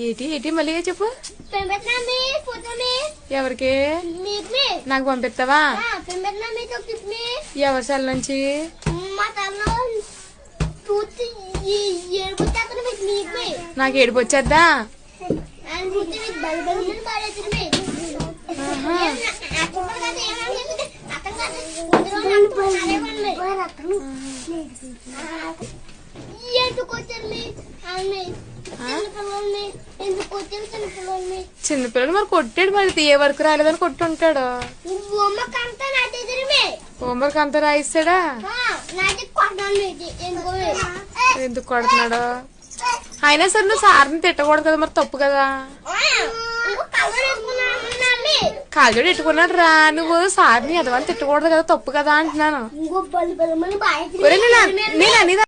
ఏటి ఏటి మళ్ళీ చెప్పు. ఎవరికి? నాకు పంపిస్తావా? ఎవరి సెల్ నుంచి? నాకు ఏడుపు వచ్చేద్దా? చిన్నపిల్లలు మరి కొట్టాడు, మరి ఏ వరకు రాలేదని కొట్టుంటాడు. హోంవర్క్ అంతా రాయిస్తాడా? ఎందుకు కొడుతున్నాడు? అయినా సరే నువ్వు సార్ని తిట్టకూడదు కదా, మరి తప్పు కదా. కాజోడు ఎట్టుకున్నాడు రా, నువ్వు సార్ని ఎదవని తిట్టకూడదు కదా, తప్పు కదా అంటున్నాను. నేను